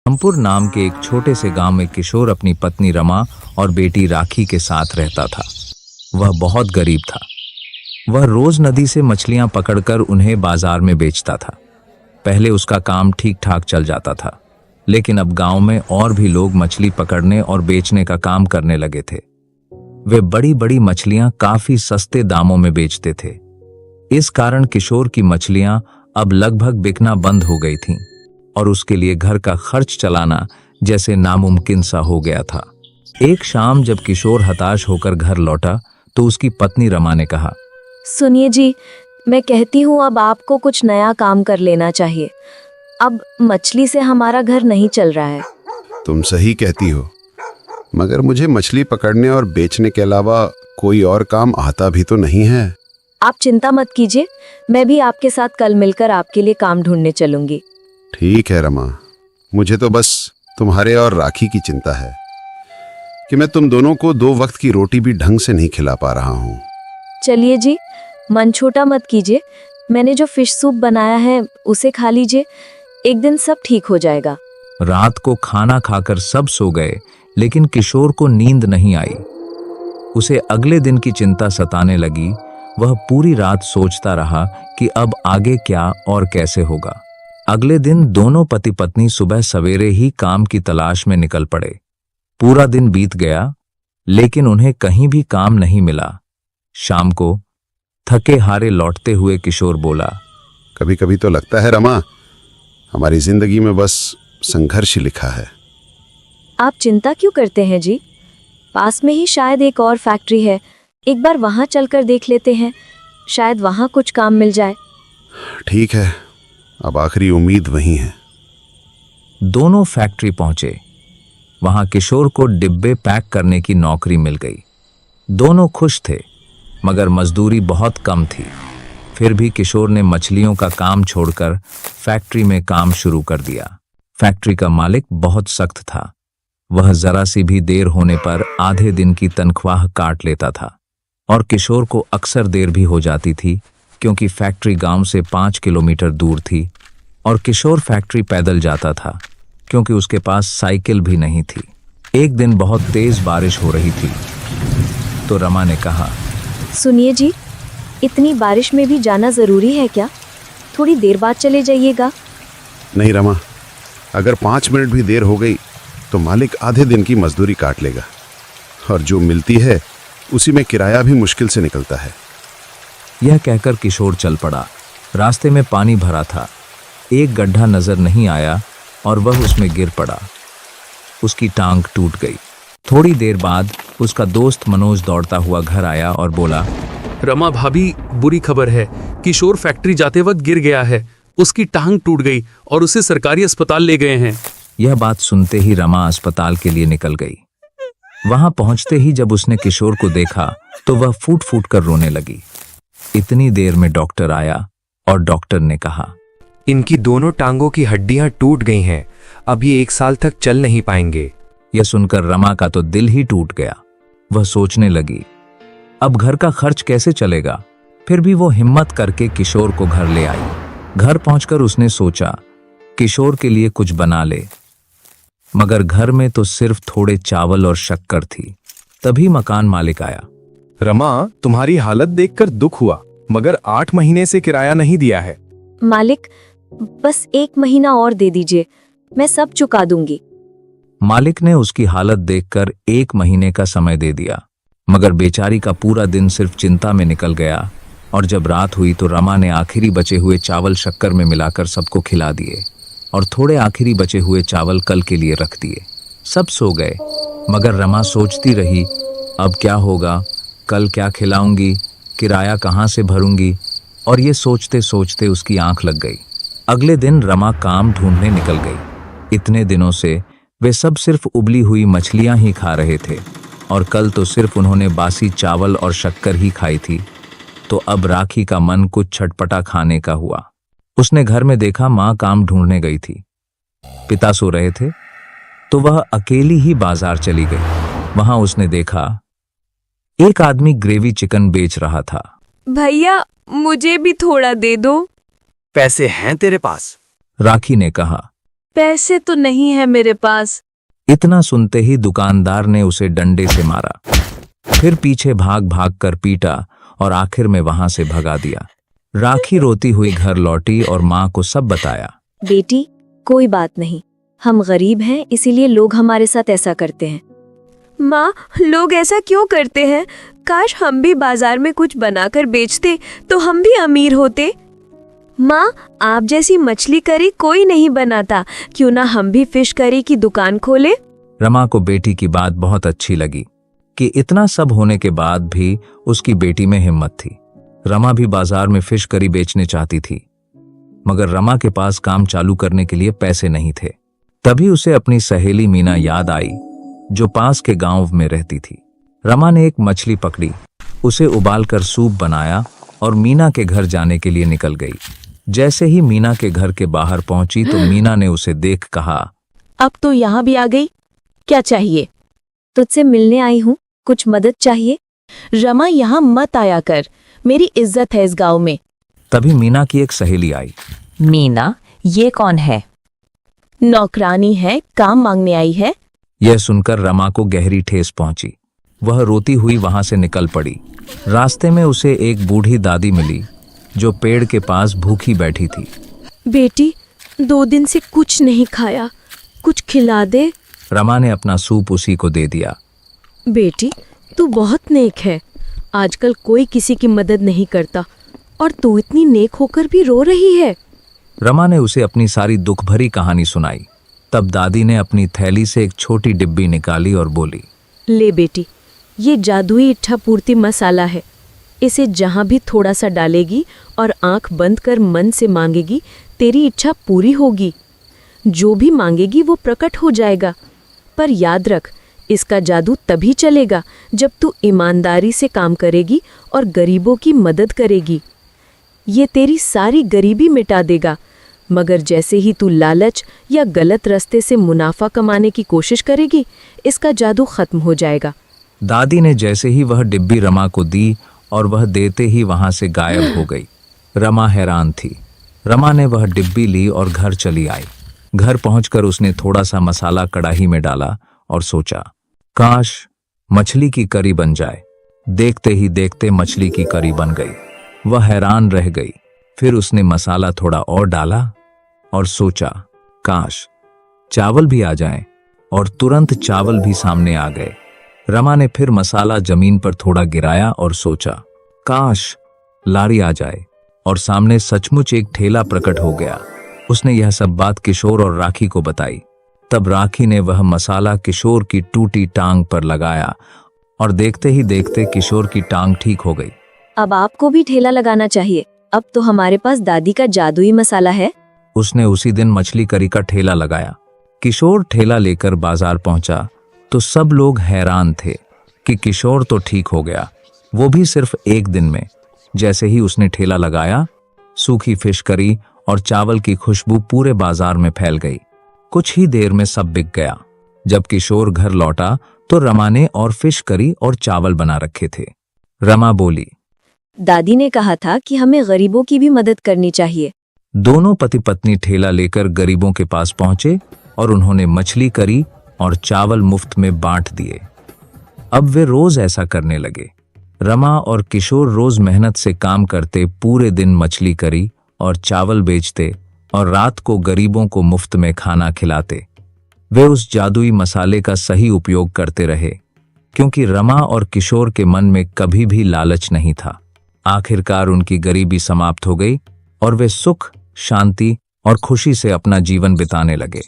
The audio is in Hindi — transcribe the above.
रामपुर नाम के एक छोटे से गांव में किशोर अपनी पत्नी रमा और बेटी राखी के साथ रहता था। वह बहुत गरीब था। वह रोज नदी से मछलियां पकड़कर उन्हें बाजार में बेचता था। पहले उसका काम ठीक ठाक चल जाता था, लेकिन अब गांव में और भी लोग मछली पकड़ने और बेचने का काम करने लगे थे। वे बड़ी बड़ी मछलियां काफी सस्ते दामों में बेचते थे। इस कारण किशोर की मछलियां अब लगभग बिकना बंद हो गई थीं और उसके लिए घर का खर्च चलाना जैसे नामुमकिन सा हो गया था। एक शाम जब किशोर हताश होकर घर लौटा तो उसकी पत्नी रमा ने कहा, सुनिए जी, मैं कहती हूँ अब आपको कुछ नया काम कर लेना चाहिए। अब मछली से हमारा घर नहीं चल रहा है। तुम सही कहती हो, मगर मुझे मछली पकड़ने और बेचने के अलावा कोई और काम आता भी तो नहीं है। आप चिंता मत कीजिए, मैं भी आपके साथ कल मिलकर आपके लिए काम ढूंढने चलूंगी। ठीक है रमा, मुझे तो बस तुम्हारे और राखी की चिंता है कि मैं तुम दोनों को 2 वक्त की रोटी भी ढंग से नहीं खिला पा रहा हूँ। चलिए जी, मन छोटा मत कीजिए। मैंने जो फिश सूप बनाया है उसे खा लीजिए, एक दिन सब ठीक हो जाएगा। रात को खाना खाकर सब सो गए, लेकिन किशोर को नींद नहीं आई। उसे अगले दिन की चिंता सताने लगी। वह पूरी रात सोचता रहा कि अब आगे क्या और कैसे होगा। अगले दिन दोनों पति पत्नी सुबह सवेरे ही काम की तलाश में निकल पड़े। पूरा दिन बीत गया, लेकिन उन्हें कहीं भी काम नहीं मिला। शाम को थके हारे लौटते हुए किशोर बोला, कभी कभी तो लगता है रमा, हमारी जिंदगी में बस संघर्ष ही लिखा है। आप चिंता क्यों करते हैं जी? पास में ही शायद एक और फैक्ट्री है, एक बार वहां चलकर देख लेते हैं, शायद वहां कुछ काम मिल जाए। ठीक है, अब आखिरी उम्मीद वही है। दोनों फैक्ट्री पहुंचे। वहां किशोर को डिब्बे पैक करने की नौकरी मिल गई। दोनों खुश थे, मगर मजदूरी बहुत कम थी। फिर भी किशोर ने मछलियों का काम छोड़कर फैक्ट्री में काम शुरू कर दिया। फैक्ट्री का मालिक बहुत सख्त था। वह जरा सी भी देर होने पर आधे दिन की तनख्वाह काट लेता था और किशोर को अक्सर देर भी हो जाती थी, क्योंकि फैक्ट्री गांव से 5 किलोमीटर दूर थी और किशोर फैक्ट्री पैदल जाता था, क्योंकि उसके पास साइकिल भी नहीं थी। एक दिन बहुत तेज बारिश हो रही थी, तो रमा ने कहा, सुनिए जी, इतनी बारिश में भी जाना जरूरी है क्या? थोड़ी देर बाद चले जाइएगा। नहीं रमा, अगर 5 मिनट भी देर हो गई तो मालिक आधे दिन की मजदूरी काट लेगा, और जो मिलती है उसी में किराया भी मुश्किल से निकलता है। यह कहकर किशोर चल पड़ा। रास्ते में पानी भरा था। एक गड्ढा नजर नहीं आया और वह उसमें गिर पड़ा। उसकी टांग टूट गई। थोड़ी देर बाद उसका दोस्त मनोज दौड़ता हुआ घर आया और बोला, रमा भाभी, बुरी खबर है, किशोर फैक्ट्री जाते वक्त गिर गया है। उसकी टांग टूट गई और उसे सरकारी अस्पताल ले गए हैं। यह बात सुनते ही रमा अस्पताल के लिए निकल गई। वहां पहुंचते ही जब उसने किशोर को देखा तो वह फूट फूट कर रोने लगी। इतनी देर में डॉक्टर आया और डॉक्टर ने कहा, इनकी दोनों टांगों की हड्डियां टूट गई हैं, अब ये 1 साल तक चल नहीं पाएंगे। यह सुनकर रमा का तो दिल ही टूट गया। वह सोचने लगी, अब घर का खर्च कैसे चलेगा। फिर भी वो हिम्मत करके किशोर को घर ले आई। घर पहुंचकर उसने सोचा किशोर के लिए कुछ बना ले, मगर घर में तो सिर्फ थोड़े चावल और शक्कर थी। तभी मकान मालिक आया। रमा, तुम्हारी हालत देखकर दुख हुआ, मगर 8 महीने से किराया नहीं दिया है। मालिक, बस 1 महीना और दे दीजिए, मैं सब चुका दूंगी। मालिक ने उसकी हालत देखकर 1 महीने का समय दे दिया, मगर बेचारी का पूरा दिन सिर्फ चिंता में निकल गया। और जब रात हुई तो रमा ने आखिरी बचे हुए चावल शक्कर में मिलाकर सबको खिला दिए और थोड़े आखिरी बचे हुए चावल कल के लिए रख दिए। सब सो गए, मगर रमा सोचती रही, अब क्या होगा, कल क्या खिलाऊंगी, किराया कहाँ से भरूंगी। और ये सोचते सोचते उसकी आंख लग गई। अगले दिन रमा काम ढूंढने निकल गई। इतने दिनों से वे सब सिर्फ उबली हुई मछलियां ही खा रहे थे और कल तो सिर्फ उन्होंने बासी चावल और शक्कर ही खाई थी। तो अब राखी का मन कुछ छटपटा खाने का हुआ। उसने घर में देखा माँ काम ढूंढने गई थी, पिता सो रहे थे, तो वह अकेली ही बाजार चली गई। वहां उसने देखा एक आदमी ग्रेवी चिकन बेच रहा था। भैया, मुझे भी थोड़ा दे दो। पैसे हैं तेरे पास? राखी ने कहा। पैसे तो नहीं है मेरे पास। इतना सुनते ही दुकानदार ने उसे डंडे से मारा, फिर पीछे भाग भाग कर पीटा और आखिर में वहां से भगा दिया। राखी रोती हुई घर लौटी और माँ को सब बताया। बेटी, कोई बात नहीं, हम गरीब हैं इसीलिए लोग हमारे साथ ऐसा करते हैं। माँ, लोग ऐसा क्यों करते हैं? काश हम भी बाजार में कुछ बनाकर बेचते तो हम भी अमीर होते। माँ, आप जैसी मछली करी कोई नहीं बनाता, क्यों ना हम भी फिश करी की दुकान खोले? रमा को बेटी की बात बहुत अच्छी लगी कि इतना सब होने के बाद भी उसकी बेटी में हिम्मत थी। रमा भी बाजार में फिश करी बेचने चाहती थी, मगर रमा के पास काम चालू करने के लिए पैसे नहीं थे। तभी उसे अपनी सहेली मीना याद आई, जो पास के गांव में रहती थी। रमा ने एक मछली पकड़ी, उसे उबालकर सूप बनाया और मीना के घर जाने के लिए निकल गई। जैसे ही मीना के घर के बाहर पहुंची तो मीना ने उसे देख कहा, अब तो यहाँ भी आ गई, क्या चाहिए? तुझसे मिलने आई हूँ, कुछ मदद चाहिए? रमा, यहाँ मत आया कर, मेरी इज्जत है इस गांव में। तभी मीना की एक सहेली आई। मीना, ये कौन है? नौकरानी है, काम मांगने आई है। यह सुनकर रमा को गहरी ठेस पहुंची। वह रोती हुई वहां से निकल पड़ी। रास्ते में उसे एक बूढ़ी दादी मिली, जो पेड़ के पास भूखी बैठी थी। बेटी, 2 दिन से कुछ नहीं खाया, कुछ खिला दे। रमा ने अपना सूप उसी को दे दिया। बेटी, तू बहुत नेक है, आजकल कोई किसी की मदद नहीं करता और तू इतनी नेक होकर भी रो रही है। रमा ने उसे अपनी सारी दुख भरी कहानी सुनाई। तब दादी ने अपनी थैली से एक छोटी डिब्बी निकाली और बोली, ले बेटी, ये जादुई इच्छा पूर्ति मसाला है। इसे जहाँ भी थोड़ा सा डालेगी और आंख बंद कर मन से मांगेगी, तेरी इच्छा पूरी होगी। जो भी मांगेगी वो प्रकट हो जाएगा। पर याद रख, इसका जादू तभी चलेगा जब तू ईमानदारी से काम करेगी और गरीबों की मदद करेगी। ये तेरी सारी गरीबी मिटा देगा, मगर जैसे ही तू लालच या गलत रास्ते से मुनाफा कमाने की कोशिश करेगी, इसका जादू खत्म हो जाएगा। दादी ने जैसे ही वह डिब्बी रमा को दी और वह देते ही वहां से गायब हो गई। रमा हैरान थी। रमा ने वह डिब्बी ली और घर चली आई। घर पहुंचकर उसने थोड़ा सा मसाला कढ़ाई में डाला और सोचा, काश मछली की करी बन जाए। देखते ही देखते मछली की करी बन गई। वह हैरान रह गई। फिर उसने मसाला थोड़ा और डाला और सोचा, काश चावल भी आ जाएं, और तुरंत चावल भी सामने आ गए। रमा ने फिर मसाला जमीन पर थोड़ा गिराया और सोचा, काश लारी आ जाए, और सामने सचमुच एक ठेला प्रकट हो गया। उसने यह सब बात किशोर और राखी को बताई। तब राखी ने वह मसाला किशोर की टूटी टांग पर लगाया और देखते ही देखते किशोर की टांग ठीक हो गई। अब आपको भी ठेला लगाना चाहिए, अब तो हमारे पास दादी का जादुई मसाला है। उसने उसी दिन मछली करी का ठेला लगाया। किशोर ठेला लेकर बाजार पहुंचा तो सब लोग हैरान थे कि किशोर तो ठीक हो गया, वो भी सिर्फ एक दिन में। जैसे ही उसने ठेला लगाया, सूखी फिश करी और चावल की खुशबू पूरे बाजार में फैल गई। कुछ ही देर में सब बिक गया। जब किशोर घर लौटा तो रमा ने और फिश करी और चावल बना रखे थे। रमा बोली, दादी ने कहा था कि हमें गरीबों की भी मदद करनी चाहिए। दोनों पति पत्नी ठेला लेकर गरीबों के पास पहुंचे और उन्होंने मछली करी और चावल मुफ्त में बांट दिए। अब वे रोज ऐसा करने लगे। रमा और किशोर रोज मेहनत से काम करते, पूरे दिन मछली करी और चावल बेचते और रात को गरीबों को मुफ्त में खाना खिलाते। वे उस जादुई मसाले का सही उपयोग करते रहे, क्योंकि रमा और किशोर के मन में कभी भी लालच नहीं था। आखिरकार उनकी गरीबी समाप्त हो गई और वे सुख, शांति और खुशी से अपना जीवन बिताने लगे।